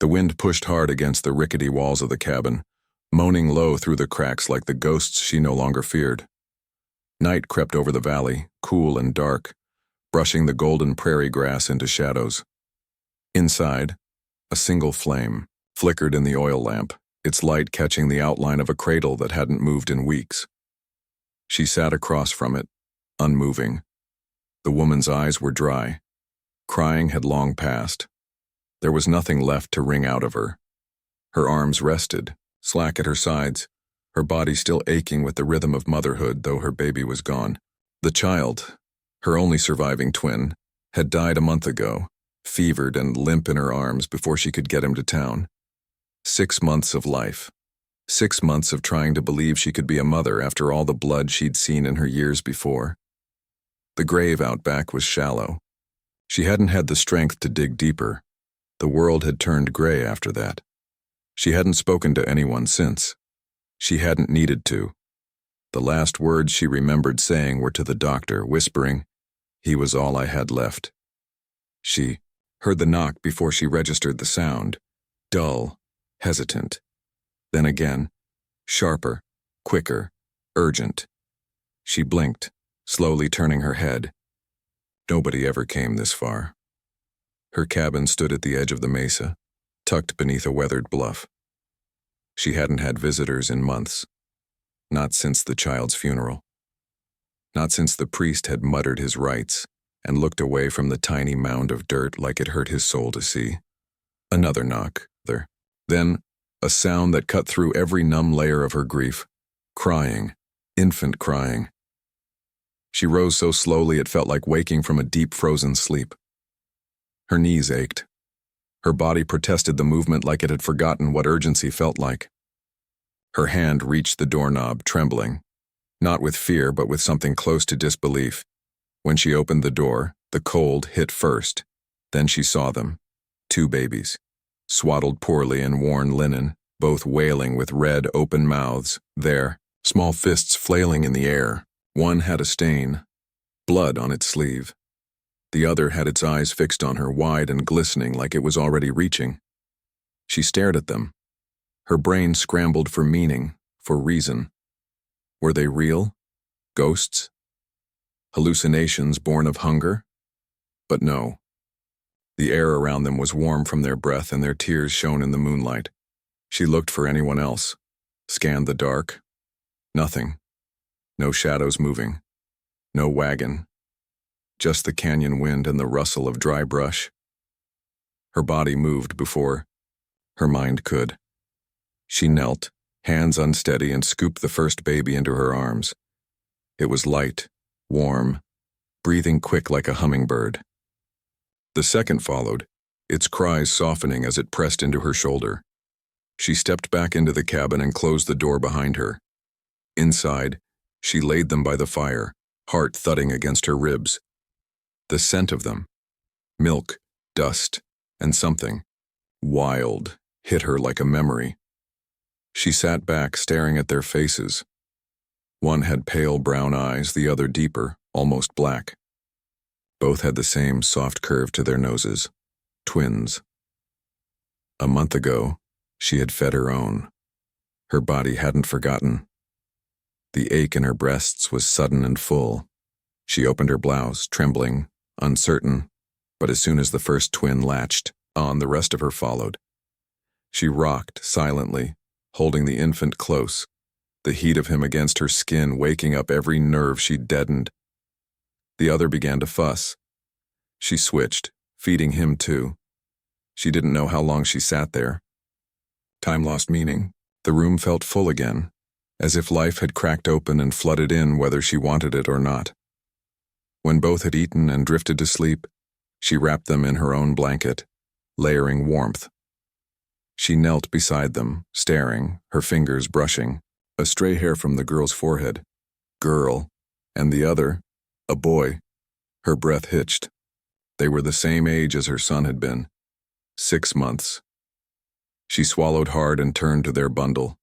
The wind pushed hard against the rickety walls of the cabin, moaning low through the cracks like the ghosts she no longer feared. Night crept over the valley, cool and dark, brushing the golden prairie grass into shadows. Inside, a single flame flickered in the oil lamp, its light catching the outline of a cradle that hadn't moved in weeks. She sat across from it, unmoving. The woman's eyes were dry. Crying had long passed. There was nothing left to wring out of her. Her arms rested, slack at her sides, her body still aching with the rhythm of motherhood, though her baby was gone. The child, her only surviving twin, had died a month ago, fevered and limp in her arms before she could get him to town. 6 months of life. 6 months of trying to believe she could be a mother after all the blood she'd seen in her years before. The grave out back was shallow. She hadn't had the strength to dig deeper. The world had turned gray after that. She hadn't spoken to anyone since. She hadn't needed to. The last words she remembered saying were to the doctor, whispering, "He was all I had left." She heard the knock before she registered the sound, dull, hesitant. Then again, sharper, quicker, urgent. She blinked, slowly turning her head. Nobody ever came this far. Her cabin stood at the edge of the mesa, tucked beneath a weathered bluff. She hadn't had visitors in months. Not since the child's funeral. Not since the priest had muttered his rites and looked away from the tiny mound of dirt like it hurt his soul to see. Another knock. Then, a sound that cut through every numb layer of her grief. Crying. Infant crying. She rose so slowly it felt like waking from a deep frozen sleep. Her knees ached. Her body protested the movement like it had forgotten what urgency felt like. Her hand reached the doorknob, trembling, not with fear but with something close to disbelief. When she opened the door, the cold hit first. Then she saw them, 2 babies, swaddled poorly in worn linen, both wailing with red, open mouths, there, small fists flailing in the air. One had a stain, blood on its sleeve. The other had its eyes fixed on her, wide and glistening like it was already reaching. She stared at them. Her brain scrambled for meaning, for reason. Were they real? Ghosts? Hallucinations born of hunger? But no. The air around them was warm from their breath and their tears shone in the moonlight. She looked for anyone else, scanned the dark. Nothing. No shadows moving. No wagon. Just the canyon wind and the rustle of dry brush. Her body moved before her mind could. She knelt, hands unsteady, and scooped the first baby into her arms. It was light, warm, breathing quick like a hummingbird. The second followed, its cries softening as it pressed into her shoulder. She stepped back into the cabin and closed the door behind her. Inside, she laid them by the fire, heart thudding against her ribs. The scent of them, milk, dust, and something wild, hit her like a memory. She sat back, staring at their faces. One had pale brown eyes, the other deeper, almost black. Both had the same soft curve to their noses. Twins. A month ago, she had fed her own. Her body hadn't forgotten. The ache in her breasts was sudden and full. She opened her blouse, trembling, uncertain, but as soon as the first twin latched on, the rest of her followed. She rocked silently, holding the infant close, the heat of him against her skin waking up every nerve she'd deadened. The other began to fuss. She switched, feeding him too. She didn't know how long she sat there. Time lost meaning. The room felt full again, as if life had cracked open and flooded in whether she wanted it or not. When both had eaten and drifted to sleep, she wrapped them in her own blanket, layering warmth. She knelt beside them, staring, her fingers brushing, a stray hair from the girl's forehead. Girl, and the other, a boy. Her breath hitched. They were the same age as her son had been. 6 months. She swallowed hard and turned to their bundle.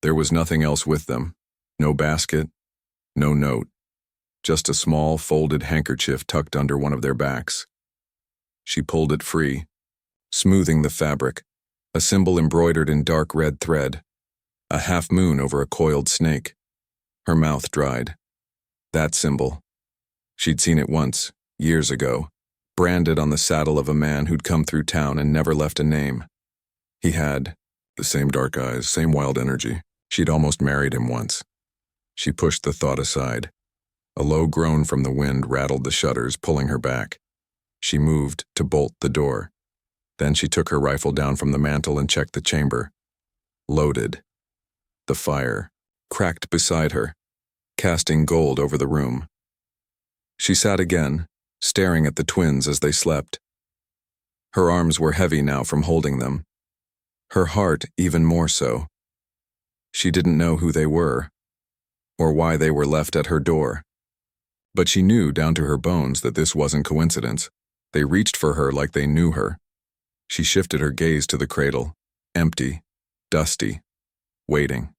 There was nothing else with them. No basket, no note. Just a small, folded handkerchief tucked under one of their backs. She pulled it free, smoothing the fabric, a symbol embroidered in dark red thread, a half moon over a coiled snake. Her mouth dried. That symbol. She'd seen it once, years ago, branded on the saddle of a man who'd come through town and never left a name. He had the same dark eyes, same wild energy. She'd almost married him once. She pushed the thought aside. A low groan from the wind rattled the shutters, pulling her back. She moved to bolt the door. Then she took her rifle down from the mantel and checked the chamber. Loaded. The fire cracked beside her, casting gold over the room. She sat again, staring at the twins as they slept. Her arms were heavy now from holding them. Her heart even more so. She didn't know who they were, or why they were left at her door. But she knew down to her bones that this wasn't coincidence. They reached for her like they knew her. She shifted her gaze to the cradle, empty, dusty, waiting.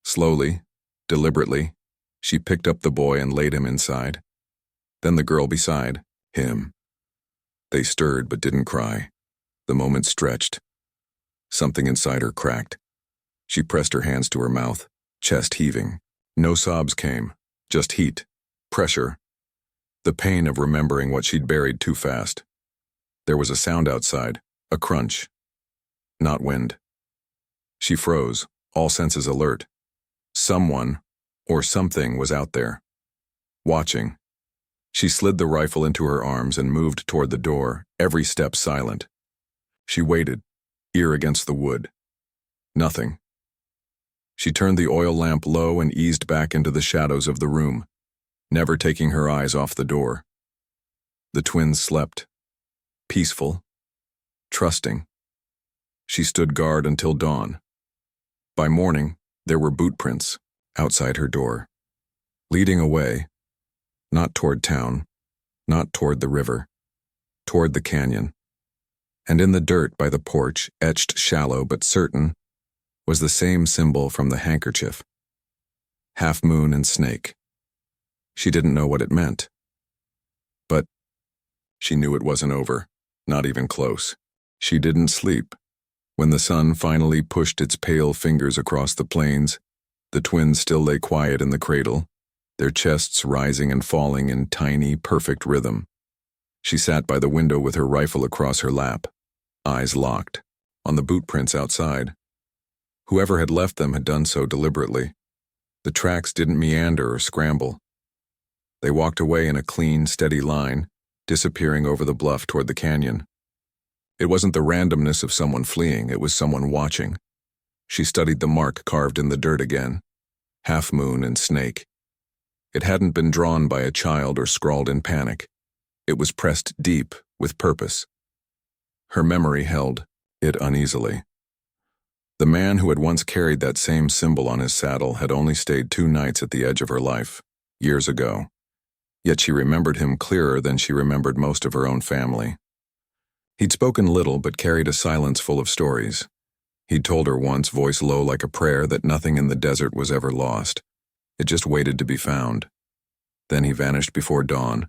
Slowly, deliberately, she picked up the boy and laid him inside. Then the girl beside him. They stirred but didn't cry. The moment stretched. Something inside her cracked. She pressed her hands to her mouth, chest heaving. No sobs came, just heat, pressure, the pain of remembering what she'd buried too fast. There was a sound outside, a crunch. Not wind. She froze, all senses alert. Someone, or something, was out there. Watching. She slid the rifle into her arms and moved toward the door, every step silent. She waited, ear against the wood. Nothing. She turned the oil lamp low and eased back into the shadows of the room, never taking her eyes off the door. The twins slept. Peaceful. Trusting. She stood guard until dawn. By morning, there were boot prints outside her door, leading away, not toward town, not toward the river, toward the canyon. And in the dirt by the porch, etched shallow but certain, was the same symbol from the handkerchief. Half moon and snake. She didn't know what it meant. But she knew it wasn't over, not even close. She didn't sleep. When the sun finally pushed its pale fingers across the plains, the twins still lay quiet in the cradle, their chests rising and falling in tiny, perfect rhythm. She sat by the window with her rifle across her lap, eyes locked, on the boot prints outside. Whoever had left them had done so deliberately. The tracks didn't meander or scramble. They walked away in a clean, steady line, disappearing over the bluff toward the canyon. It wasn't the randomness of someone fleeing, it was someone watching. She studied the mark carved in the dirt again. Half moon and snake. It hadn't been drawn by a child or scrawled in panic. It was pressed deep, with purpose. Her memory held it uneasily. The man who had once carried that same symbol on his saddle had only stayed 2 nights at the edge of her life, years ago. Yet she remembered him clearer than she remembered most of her own family. He'd spoken little but carried a silence full of stories. He'd told her once, voice low like a prayer, that nothing in the desert was ever lost. It just waited to be found. Then he vanished before dawn,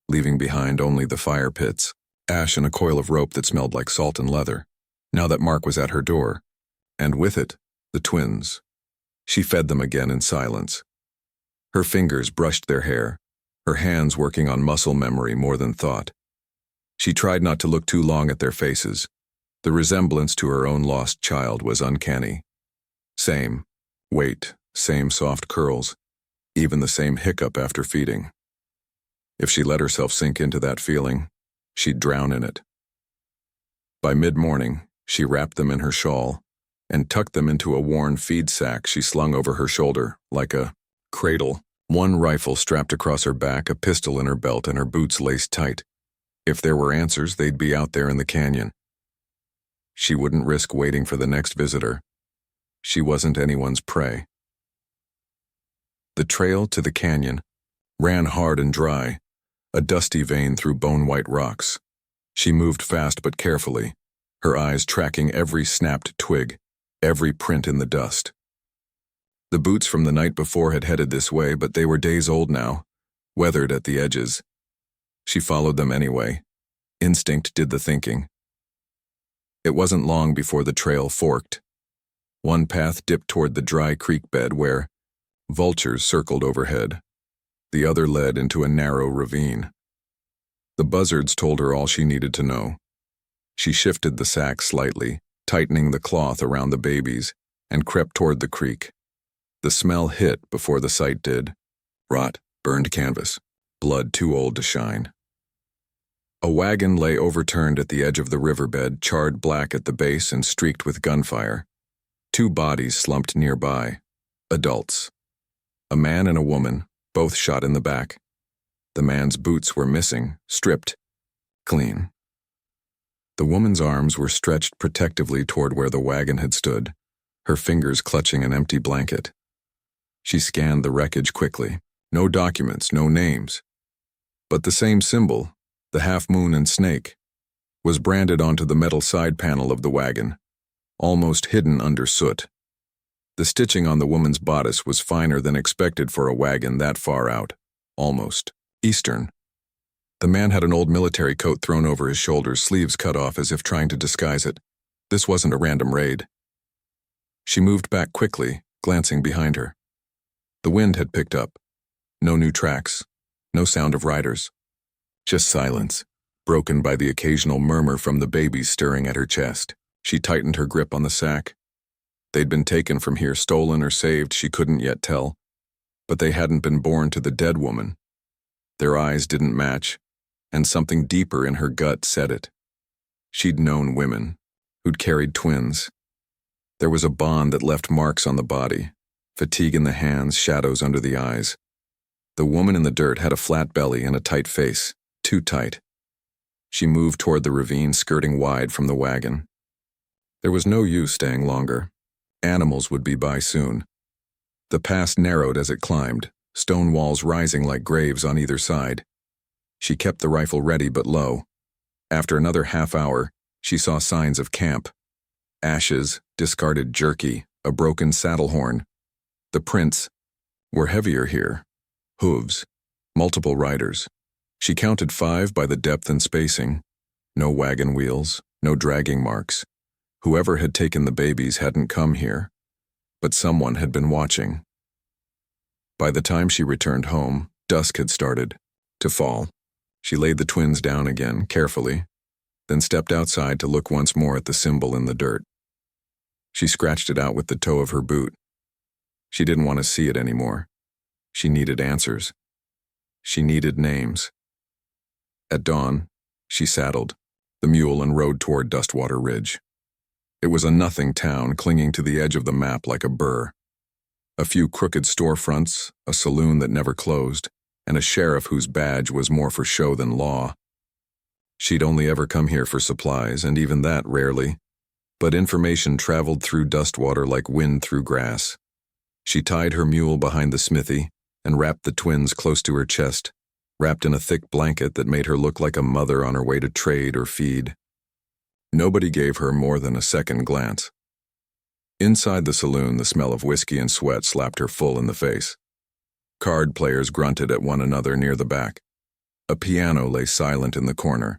leaving behind only the fire pits, ash and a coil of rope that smelled like salt and leather. Now that Mark was at her door, and with it, the twins. She fed them again in silence. Her fingers brushed their hair, her hands working on muscle memory more than thought. She tried not to look too long at their faces. The resemblance to her own lost child was uncanny. Same weight, same soft curls, even the same hiccup after feeding. If she let herself sink into that feeling, she'd drown in it. By mid-morning, she wrapped them in her shawl and tucked them into a worn feed sack she slung over her shoulder, like a cradle. One rifle strapped across her back, a pistol in her belt, and her boots laced tight. If there were answers, they'd be out there in the canyon. She wouldn't risk waiting for the next visitor. She wasn't anyone's prey. The trail to the canyon ran hard and dry, a dusty vein through bone-white rocks. She moved fast but carefully, her eyes tracking every snapped twig, every print in the dust. The boots from the night before had headed this way, but they were days old now, weathered at the edges. She followed them anyway. Instinct did the thinking. It wasn't long before the trail forked. One path dipped toward the dry creek bed where vultures circled overhead. The other led into a narrow ravine. The buzzards told her all she needed to know. She shifted the sack slightly, tightening the cloth around the babies, and crept toward the creek. The smell hit before the sight did. Rot, burned canvas, blood too old to shine. A wagon lay overturned at the edge of the riverbed, charred black at the base and streaked with gunfire. 2 bodies slumped nearby. Adults. A man and a woman, both shot in the back. The man's boots were missing, stripped, clean. The woman's arms were stretched protectively toward where the wagon had stood, her fingers clutching an empty blanket. She scanned the wreckage quickly. No documents, no names. But the same symbol, the half-moon and snake, was branded onto the metal side panel of the wagon, almost hidden under soot. The stitching on the woman's bodice was finer than expected for a wagon that far out, almost Eastern. The man had an old military coat thrown over his shoulders, sleeves cut off as if trying to disguise it. This wasn't a random raid. She moved back quickly, glancing behind her. The wind had picked up. No new tracks, no sound of riders. Just silence, broken by the occasional murmur from the babies stirring at her chest. She tightened her grip on the sack. They'd been taken from here, stolen or saved, she couldn't yet tell. But they hadn't been born to the dead woman. Their eyes didn't match, and something deeper in her gut said it. She'd known women, who'd carried twins. There was a bond that left marks on the body, fatigue in the hands, shadows under the eyes. The woman in the dirt had a flat belly and a tight face, too tight. She moved toward the ravine, skirting wide from the wagon. There was no use staying longer. Animals would be by soon. The pass narrowed as it climbed, stone walls rising like graves on either side. She kept the rifle ready but low. After another half hour, she saw signs of camp. Ashes, discarded jerky, a broken saddle horn. The prints were heavier here. Hooves, multiple riders. She counted 5 by the depth and spacing. No wagon wheels, no dragging marks. Whoever had taken the babies hadn't come here, but someone had been watching. By the time she returned home, dusk had started to fall. She laid the twins down again, carefully, then stepped outside to look once more at the symbol in the dirt. She scratched it out with the toe of her boot. She didn't want to see it anymore. She needed answers. She needed names. At dawn, she saddled the mule and rode toward Dustwater Ridge. It was a nothing town clinging to the edge of the map like a burr. A few crooked storefronts, a saloon that never closed, and a sheriff whose badge was more for show than law. She'd only ever come here for supplies, and even that rarely. But information traveled through Dustwater like wind through grass. She tied her mule behind the smithy and wrapped the twins close to her chest, wrapped in a thick blanket that made her look like a mother on her way to trade or feed. Nobody gave her more than a second glance. Inside the saloon, the smell of whiskey and sweat slapped her full in the face. Card players grunted at one another near the back. A piano lay silent in the corner,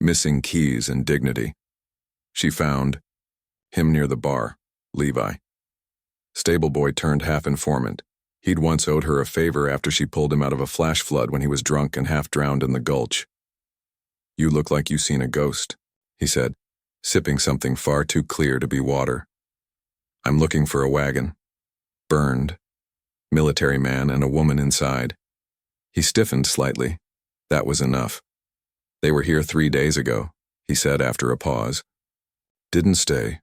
missing keys and dignity. She found him near the bar, Levi. Stableboy turned half informant. He'd once owed her a favor after she pulled him out of a flash flood when he was drunk and half drowned in the gulch. "You look like you seen a ghost," he said, sipping something far too clear to be water. "I'm looking for a wagon. Burned. Military man and a woman inside." He stiffened slightly. That was enough. "They were here 3 days ago," he said after a pause. "Didn't stay.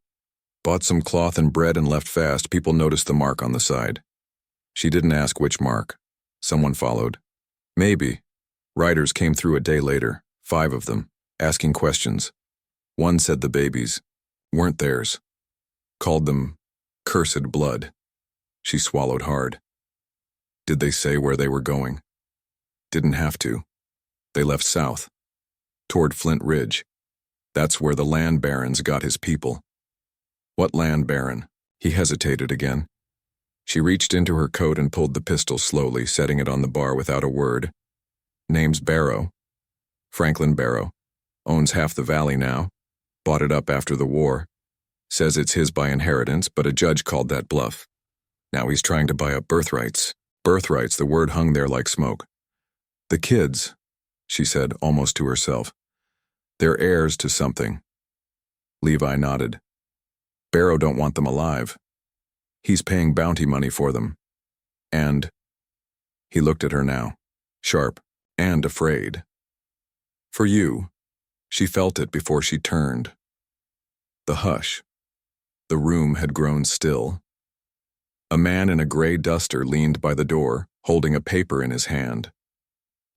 Bought some cloth and bread and left fast. People noticed the mark on the side." She didn't ask which mark. Someone followed. Maybe. Riders came through a day later, 5 of them, asking questions. One said the babies weren't theirs. Called them cursed blood. She swallowed hard. Did they say where they were going? Didn't have to. They left south, toward Flint Ridge. That's where the land barons got his people. What land baron? He hesitated again. She reached into her coat and pulled the pistol slowly, setting it on the bar without a word. Name's Barrow. Franklin Barrow. Owns half the valley now. Bought it up after the war. Says it's his by inheritance, but a judge called that bluff. Now he's trying to buy up birthrights. Birthrights, the word hung there like smoke. The kids, she said, almost to herself. They're heirs to something. Levi nodded. Barrow don't want them alive. He's paying bounty money for them. And he looked at her now, sharp and afraid. For you. She felt it before she turned. The hush. The room had grown still. A man in a gray duster leaned by the door, holding a paper in his hand.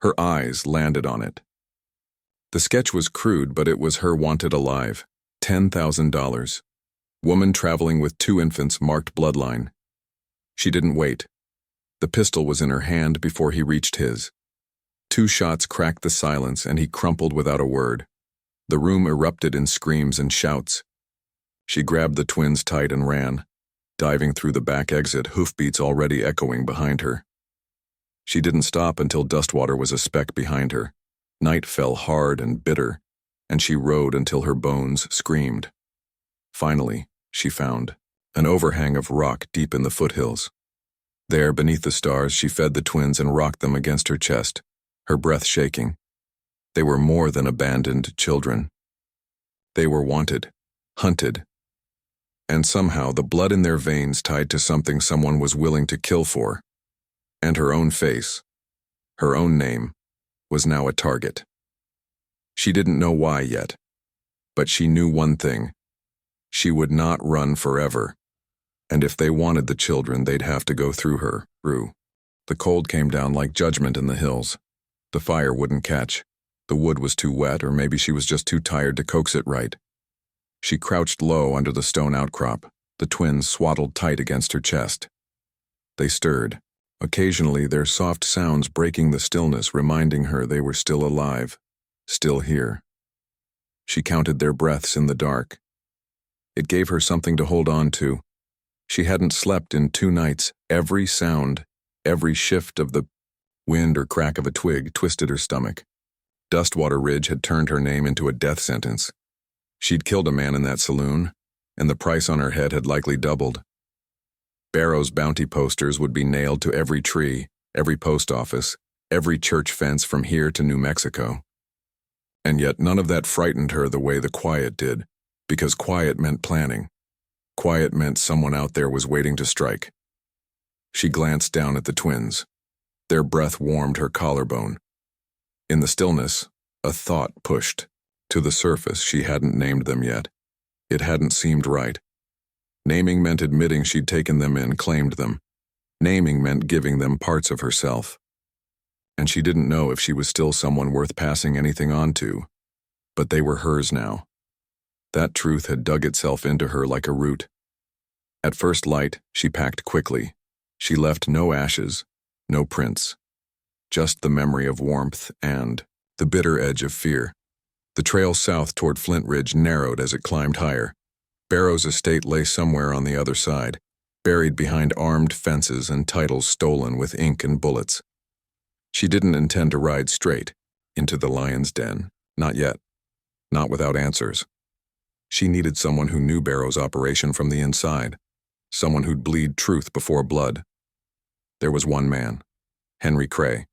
Her eyes landed on it. The sketch was crude, but it was her wanted alive. $10,000. Woman traveling with 2 infants, marked bloodline. She didn't wait. The pistol was in her hand before he reached his. 2 shots cracked the silence, and he crumpled without a word. The room erupted in screams and shouts. She grabbed the twins tight and ran, diving through the back exit, hoofbeats already echoing behind her. She didn't stop until Dustwater was a speck behind her. Night fell hard and bitter, and she rode until her bones screamed. Finally, she found an overhang of rock deep in the foothills. There, beneath the stars, she fed the twins and rocked them against her chest, her breath shaking. They were more than abandoned children. They were wanted, hunted, and somehow the blood in their veins tied to something someone was willing to kill for. And her own face, her own name, was now a target. She didn't know why yet, but she knew one thing. She would not run forever, and if they wanted the children, they'd have to go through her, Rue. The cold came down like judgment in the hills. The fire wouldn't catch. The wood was too wet, or maybe she was just too tired to coax it right. She crouched low under the stone outcrop, the twins swaddled tight against her chest. They stirred, occasionally their soft sounds breaking the stillness, reminding her they were still alive, still here. She counted their breaths in the dark. It gave her something to hold on to. She hadn't slept in 2 nights. Every sound, every shift of the wind or crack of a twig twisted her stomach. Dustwater Ridge had turned her name into a death sentence. She'd killed a man in that saloon, and the price on her head had likely doubled. Barrow's bounty posters would be nailed to every tree, every post office, every church fence from here to New Mexico. And yet none of that frightened her the way the quiet did, because quiet meant planning. Quiet meant someone out there was waiting to strike. She glanced down at the twins. Their breath warmed her collarbone. In the stillness, a thought pushed. To the surface, she hadn't named them yet. It hadn't seemed right. Naming meant admitting she'd taken them in, claimed them. Naming meant giving them parts of herself. And she didn't know if she was still someone worth passing anything on to. But they were hers now. That truth had dug itself into her like a root. At first light, she packed quickly. She left no ashes, no prints. Just the memory of warmth and the bitter edge of fear. The trail south toward Flint Ridge narrowed as it climbed higher. Barrow's estate lay somewhere on the other side, buried behind armed fences and titles stolen with ink and bullets. She didn't intend to ride straight into the lion's den, not yet, not without answers. She needed someone who knew Barrow's operation from the inside, someone who'd bleed truth before blood. There was one man, Henry Cray.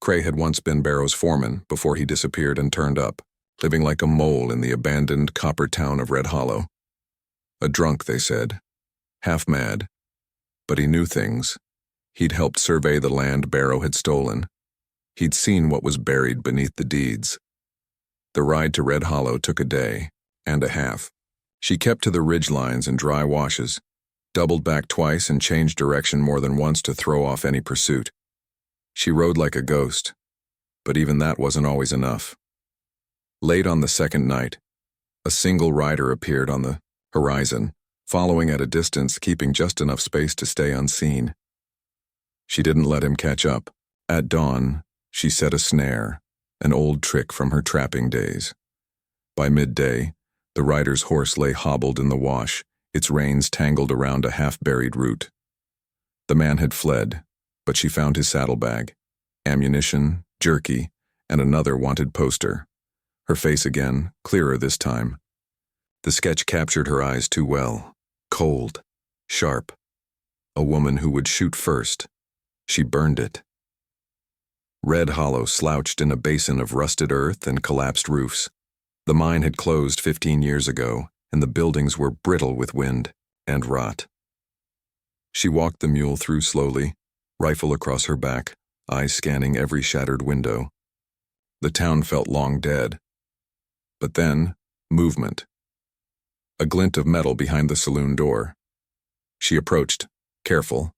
Cray had once been Barrow's foreman before he disappeared and turned up, living like a mole in the abandoned copper town of Red Hollow. A drunk, they said, half mad, but he knew things. He'd helped survey the land Barrow had stolen. He'd seen what was buried beneath the deeds. The ride to Red Hollow took a day and a half. She kept to the ridge lines and dry washes, doubled back twice and changed direction more than once to throw off any pursuit. She rode like a ghost, but even that wasn't always enough. Late on the second night, a single rider appeared on the horizon, following at a distance, keeping just enough space to stay unseen. She didn't let him catch up. At dawn, she set a snare, an old trick from her trapping days. By midday, the rider's horse lay hobbled in the wash, its reins tangled around a half-buried root. The man had fled, but she found his saddlebag, ammunition, jerky, and another wanted poster. Her face again, clearer this time. The sketch captured her eyes too well. Cold, sharp. A woman who would shoot first. She burned it. Red Hollow slouched in a basin of rusted earth and collapsed roofs. The mine had closed 15 years ago, and the buildings were brittle with wind and rot. She walked the mule through slowly, rifle across her back, eyes scanning every shattered window. The town felt long dead. But then, movement. A glint of metal behind the saloon door. She approached, careful,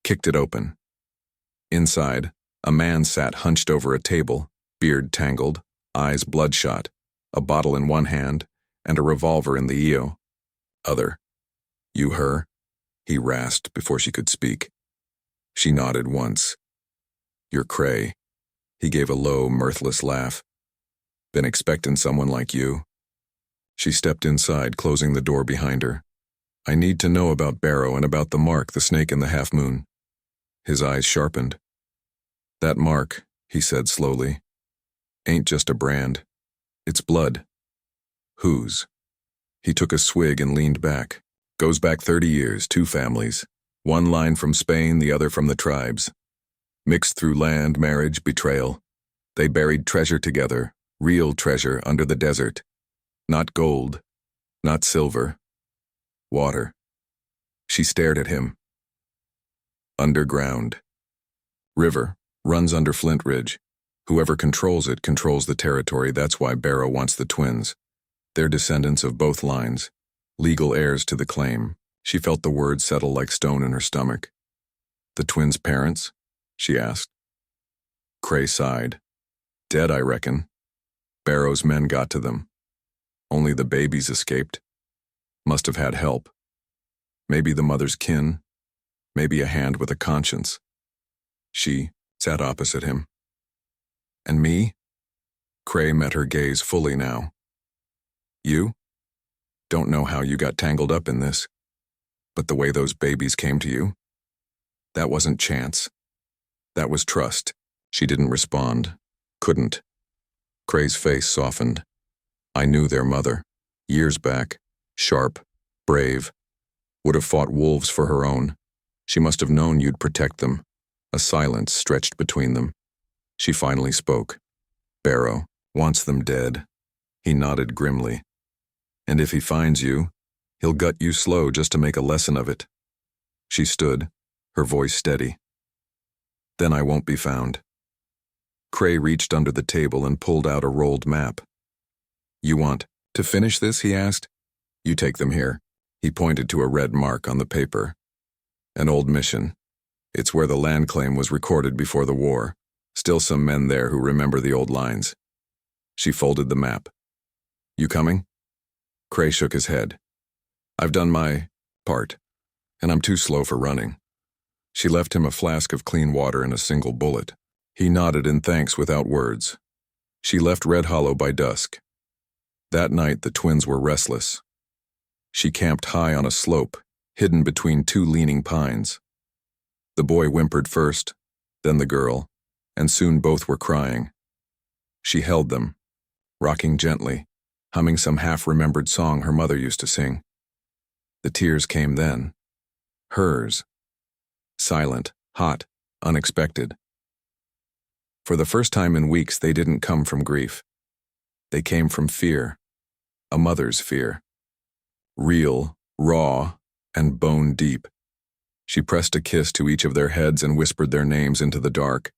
kicked it open. Inside, a man sat hunched over a table, beard tangled, eyes bloodshot, a bottle in one hand, and a revolver in the EO. Other. You her? He rasped before she could speak. She nodded once. You're Cray. He gave a low, mirthless laugh. Been expecting someone like you. She stepped inside, closing the door behind her. I need to know about Barrow and about the mark, the snake in the half-moon. His eyes sharpened. That mark, he said slowly, ain't just a brand. It's blood. Whose? He took a swig and leaned back. Goes back 30 years, 2 families. One line from Spain, the other from the tribes. Mixed through land, marriage, betrayal. They buried treasure together, real treasure under the desert. Not gold, not silver. Water. She stared at him. Underground. River, runs under Flint Ridge. Whoever controls it controls the territory. That's why Barrow wants the twins. They're descendants of both lines. Legal heirs to the claim. She felt the words settle like stone in her stomach. The twins' parents? She asked. Cray sighed. Dead, I reckon. Barrow's men got to them. Only the babies escaped. Must have had help. Maybe the mother's kin. Maybe a hand with a conscience. She sat opposite him. And me? Cray met her gaze fully now. You? Don't know how you got tangled up in this. But the way those babies came to you? That wasn't chance. That was trust. She didn't respond. Couldn't. Cray's face softened. I knew their mother. Years back. Sharp. Brave. Would have fought wolves for her own. She must have known you'd protect them. A silence stretched between them. She finally spoke. Barrow wants them dead. He nodded grimly. And if he finds you, he'll gut you slow just to make a lesson of it. She stood, her voice steady. Then I won't be found. Cray reached under the table and pulled out a rolled map. You want to finish this, he asked. You take them here. He pointed to a red mark on the paper. An old mission. It's where the land claim was recorded before the war. Still some men there who remember the old lines. She folded the map. You coming? Cray shook his head. I've done my part, and I'm too slow for running. She left him a flask of clean water and a single bullet. He nodded in thanks without words. She left Red Hollow by dusk. That night the twins were restless. She camped high on a slope, hidden between 2 leaning pines. The boy whimpered first, then the girl, and soon both were crying. She held them, rocking gently, humming some half-remembered song her mother used to sing. The tears came then. Hers. Silent, hot, unexpected. For the first time in weeks, they didn't come from grief. They came from fear. A mother's fear. Real, raw, and bone deep. She pressed a kiss to each of their heads and whispered their names into the dark.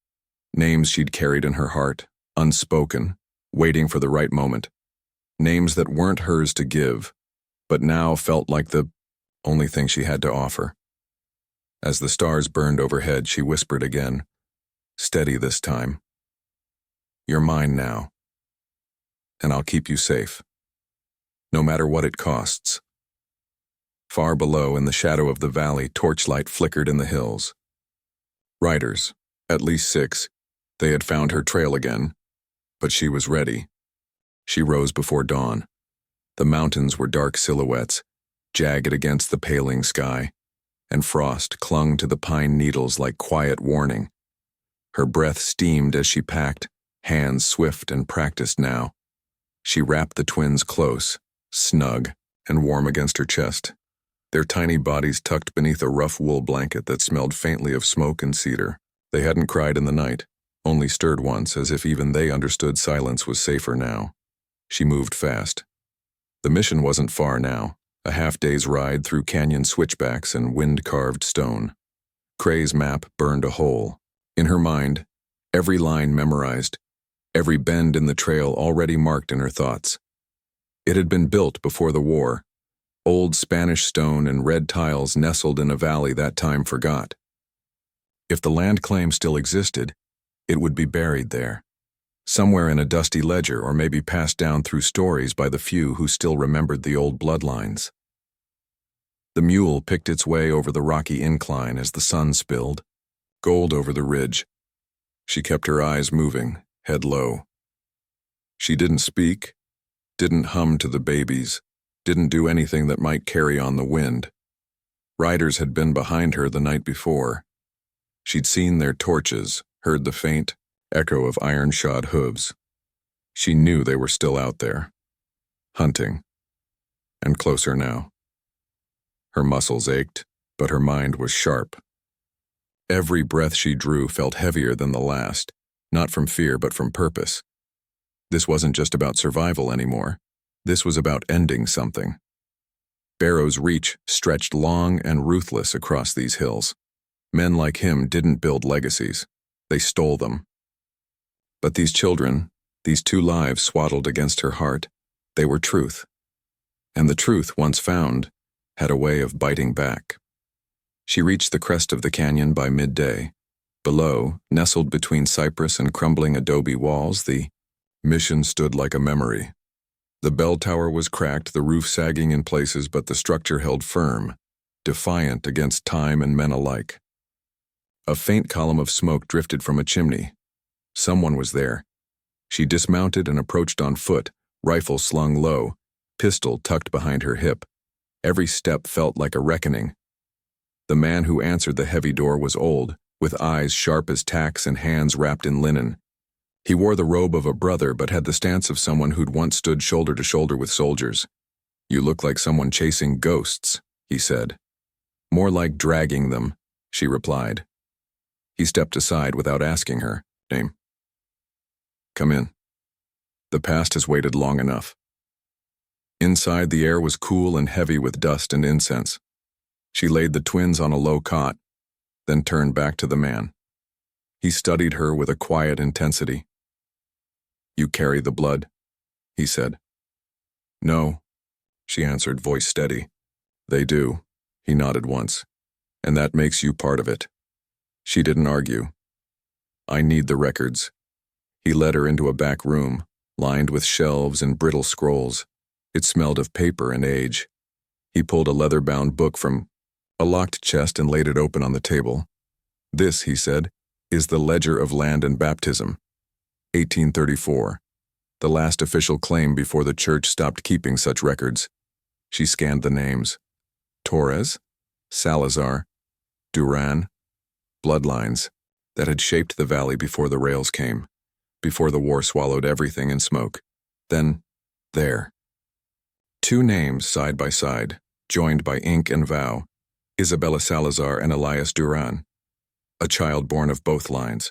Names she'd carried in her heart, unspoken, waiting for the right moment. Names that weren't hers to give, but now felt like the only thing she had to offer. As the stars burned overhead, she whispered again, steady this time. You're mine now, and I'll keep you safe, no matter what it costs. Far below, in the shadow of the valley, torchlight flickered in the hills. Riders, at least 6, they had found her trail again, but she was ready. She rose before dawn. The mountains were dark silhouettes, jagged against the paling sky, and frost clung to the pine needles like quiet warning. Her breath steamed as she packed, hands swift and practiced now. She wrapped the twins close, snug, and warm against her chest. Their tiny bodies tucked beneath a rough wool blanket that smelled faintly of smoke and cedar. They hadn't cried in the night, only stirred once, as if even they understood silence was safer now. She moved fast. The mission wasn't far now, a half-day's ride through canyon switchbacks and wind-carved stone. Cray's map burned a hole. In her mind, every line memorized, every bend in the trail already marked in her thoughts. It had been built before the war, old Spanish stone and red tiles nestled in a valley that time forgot. If the land claim still existed, it would be buried there, somewhere in a dusty ledger or maybe passed down through stories by the few who still remembered the old bloodlines. The mule picked its way over the rocky incline as the sun spilled, gold over the ridge. She kept her eyes moving, head low. She didn't speak, didn't hum to the babies, didn't do anything that might carry on the wind. Riders had been behind her the night before. She'd seen their torches, heard the faint echo of iron-shod hooves. She knew they were still out there, hunting, and closer now. Her muscles ached, but her mind was sharp. Every breath she drew felt heavier than the last, not from fear but from purpose. This wasn't just about survival anymore. This was about ending something. Barrow's reach stretched long and ruthless across these hills. Men like him didn't build legacies. They stole them. But these children, these two lives swaddled against her heart, they were truth. And the truth, once found, had a way of biting back. She reached the crest of the canyon by midday. Below, nestled between cypress and crumbling adobe walls, the mission stood like a memory. The bell tower was cracked, the roof sagging in places, but the structure held firm, defiant against time and men alike. A faint column of smoke drifted from a chimney. Someone was there. She dismounted and approached on foot, rifle slung low, pistol tucked behind her hip. Every step felt like a reckoning. The man who answered the heavy door was old, with eyes sharp as tacks and hands wrapped in linen. He wore the robe of a brother but had the stance of someone who'd once stood shoulder to shoulder with soldiers. "You look like someone chasing ghosts," he said. "More like dragging them," she replied. He stepped aside without asking her name. "Come in. The past has waited long enough." Inside, the air was cool and heavy with dust and incense. She laid the twins on a low cot, then turned back to the man. He studied her with a quiet intensity. "You carry the blood," he said. "No," she answered, voice steady. "They do," he nodded once. "And that makes you part of it." She didn't argue. "I need the records." He led her into a back room, lined with shelves and brittle scrolls. It smelled of paper and age. He pulled a leather-bound book from a locked chest and laid it open on the table. "This," he said, "is the Ledger of Land and Baptism, 1834, the last official claim before the church stopped keeping such records." She scanned the names. Torres, Salazar, Duran, bloodlines that had shaped the valley before the rails came, before the war swallowed everything in smoke. Then, there. Two names side by side, joined by ink and vow, Isabella Salazar and Elias Duran, a child born of both lines.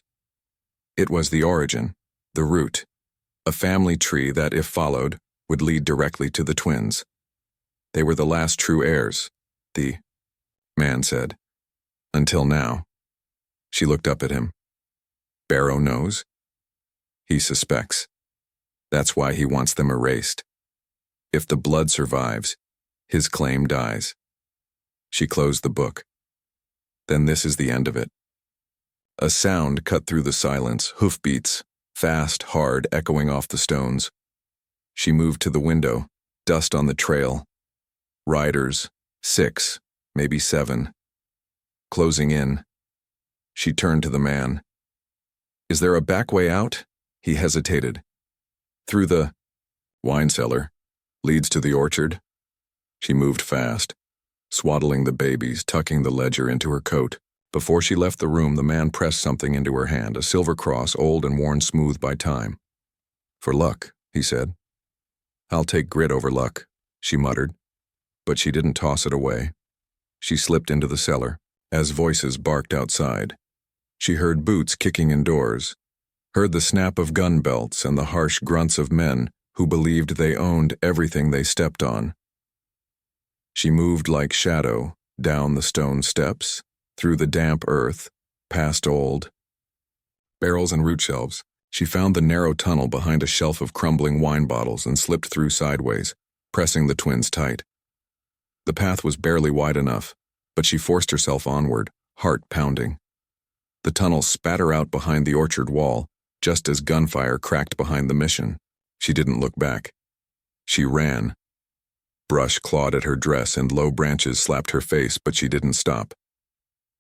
It was the origin, the root, a family tree that, if followed, would lead directly to the twins. They were the last true heirs, the man said. Until now. She looked up at him. Barrow knows. He suspects. That's why he wants them erased. If the blood survives, his claim dies. She closed the book. Then this is the end of it. A sound cut through the silence, hoofbeats, fast, hard, echoing off the stones. She moved to the window, dust on the trail. Riders, 6, maybe 7. Closing in. She turned to the man. "Is there a back way out?" He hesitated. "Through the wine cellar. Leads to the orchard." She moved fast, swaddling the babies, tucking the ledger into her coat. Before she left the room, the man pressed something into her hand, a silver cross, old and worn smooth by time. "For luck," he said. I'll take grit over luck, she muttered, but she didn't toss it away. She slipped into the cellar as voices barked outside. She heard boots kicking indoors, heard the snap of gun belts and the harsh grunts of men who believed they owned everything they stepped on. She moved like shadow down the stone steps, through the damp earth, past old barrels and root shelves. She found the narrow tunnel behind a shelf of crumbling wine bottles and slipped through sideways, pressing the twins tight. The path was barely wide enough, but she forced herself onward, heart pounding. The tunnel spat her out behind the orchard wall, just as gunfire cracked behind the mission. She didn't look back. She ran. Brush clawed at her dress and low branches slapped her face, but she didn't stop.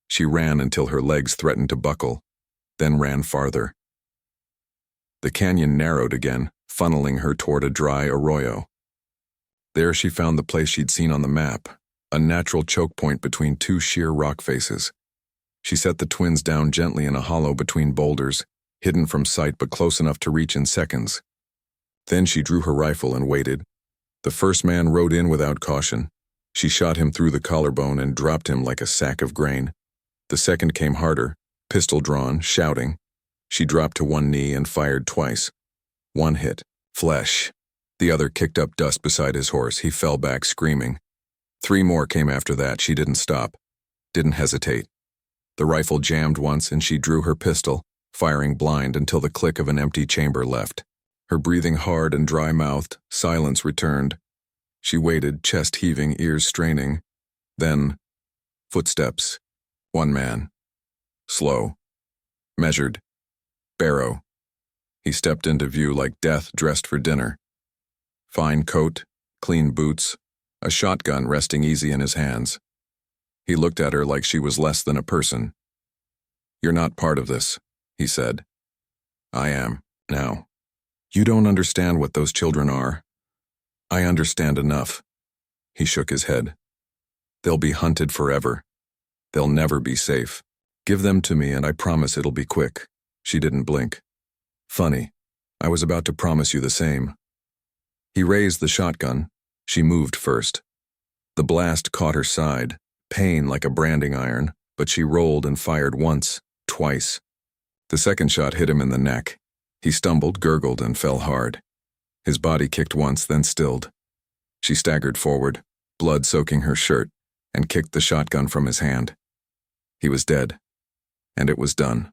She ran until her legs threatened to buckle, then ran farther. The canyon narrowed again, funneling her toward a dry arroyo. There she found the place she'd seen on the map, a natural choke point between two sheer rock faces. She set the twins down gently in a hollow between boulders, hidden from sight but close enough to reach in seconds. Then she drew her rifle and waited. The first man rode in without caution. She shot him through the collarbone and dropped him like a sack of grain. The second came harder, pistol drawn, shouting. She dropped to one knee and fired twice. One hit. Flesh. The other kicked up dust beside his horse. He fell back screaming. 3 more came after that. She didn't stop. Didn't hesitate. The rifle jammed once and she drew her pistol, firing blind until the click of an empty chamber left. Her breathing hard and dry-mouthed, silence returned. She waited, chest heaving, ears straining. Then, footsteps. 1 man. Slow. Measured. Barrow. He stepped into view like death dressed for dinner. Fine coat, clean boots, a shotgun resting easy in his hands. He looked at her like she was less than a person. "You're not part of this," he said. "I am, now. You don't understand what those children are. I understand enough." He shook his head. "They'll be hunted forever. They'll never be safe. Give them to me and I promise it'll be quick." She didn't blink. "Funny. I was about to promise you the same." He raised the shotgun. She moved first. The blast caught her side, pain like a branding iron, but she rolled and fired once, twice. The second shot hit him in the neck. He stumbled, gurgled, and fell hard. His body kicked once, then stilled. She staggered forward, blood soaking her shirt, and kicked the shotgun from his hand. He was dead, and it was done.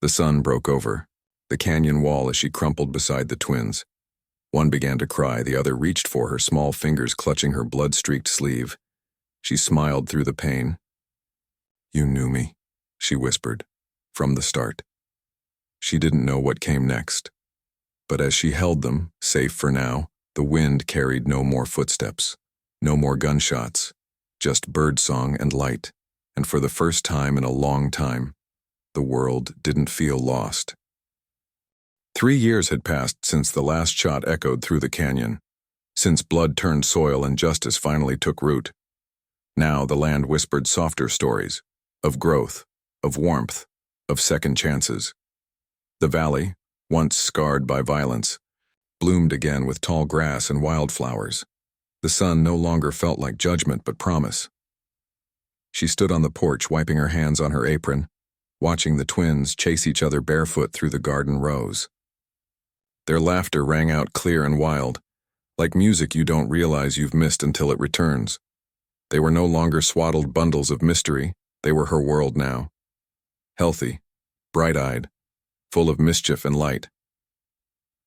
The sun broke over the canyon wall as she crumpled beside the twins. One began to cry, the other reached for her, small fingers clutching her blood-streaked sleeve. She smiled through the pain. "You knew me," she whispered, "from the start." She didn't know what came next. But as she held them, safe for now, the wind carried no more footsteps, no more gunshots, just birdsong and light, and for the first time in a long time, the world didn't feel lost. 3 years had passed since the last shot echoed through the canyon, since blood turned soil and justice finally took root. Now the land whispered softer stories, of growth, of warmth, of second chances. The valley, once scarred by violence, bloomed again with tall grass and wildflowers. The sun no longer felt like judgment but promise. She stood on the porch, wiping her hands on her apron, watching the twins chase each other barefoot through the garden rows. Their laughter rang out clear and wild, like music you don't realize you've missed until it returns. They were no longer swaddled bundles of mystery, they were her world now. Healthy, bright-eyed, full of mischief and light.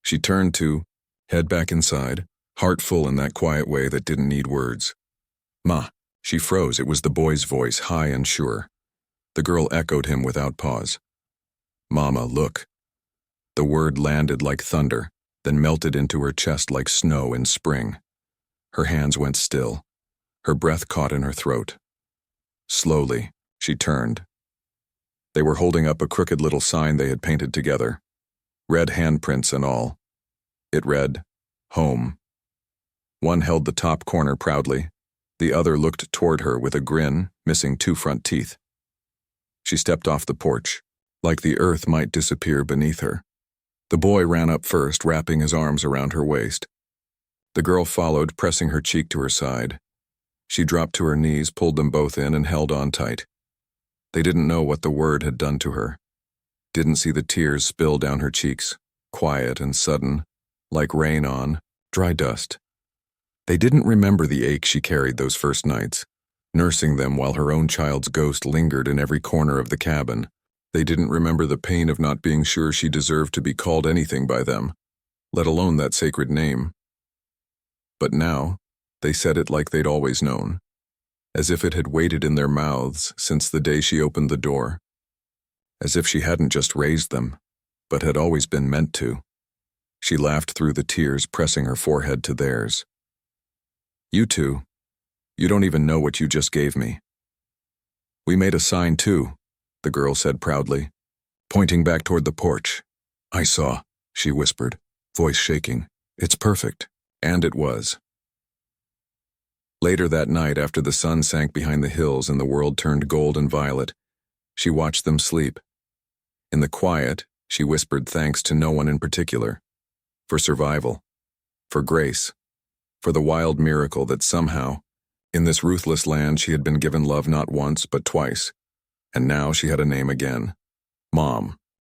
She turned to, head back inside, heart full in that quiet way that didn't need words. "Ma." She froze. It was the boy's voice, high and sure. The girl echoed him without pause. "Mama, look." The word landed like thunder, then melted into her chest like snow in spring. Her hands went still. Her breath caught in her throat. Slowly, she turned. They were holding up a crooked little sign they had painted together. Red handprints and all. It read, "Home." One held the top corner proudly. The other looked toward her with a grin, missing 2 front teeth. She stepped off the porch, like the earth might disappear beneath her. The boy ran up first, wrapping his arms around her waist. The girl followed, pressing her cheek to her side. She dropped to her knees, pulled them both in, and held on tight. They didn't know what the word had done to her. Didn't see the tears spill down her cheeks, quiet and sudden, like rain on dry dust. They didn't remember the ache she carried those first nights, nursing them while her own child's ghost lingered in every corner of the cabin. They didn't remember the pain of not being sure she deserved to be called anything by them, let alone that sacred name. But now, they said it like they'd always known, as if it had waited in their mouths since the day she opened the door, as if she hadn't just raised them, but had always been meant to. She laughed through the tears, pressing her forehead to theirs. You two, you don't even know what you just gave me. We made a sign too, the girl said proudly, pointing back toward the porch. I saw, she whispered, voice shaking. It's perfect. And it was. Later that night, after the sun sank behind the hills and the world turned gold and violet, she watched them sleep. In the quiet, she whispered thanks to no one in particular. For survival. For grace. For the wild miracle that somehow, in this ruthless land, she had been given love not once but twice. And now she had a name again. Mom.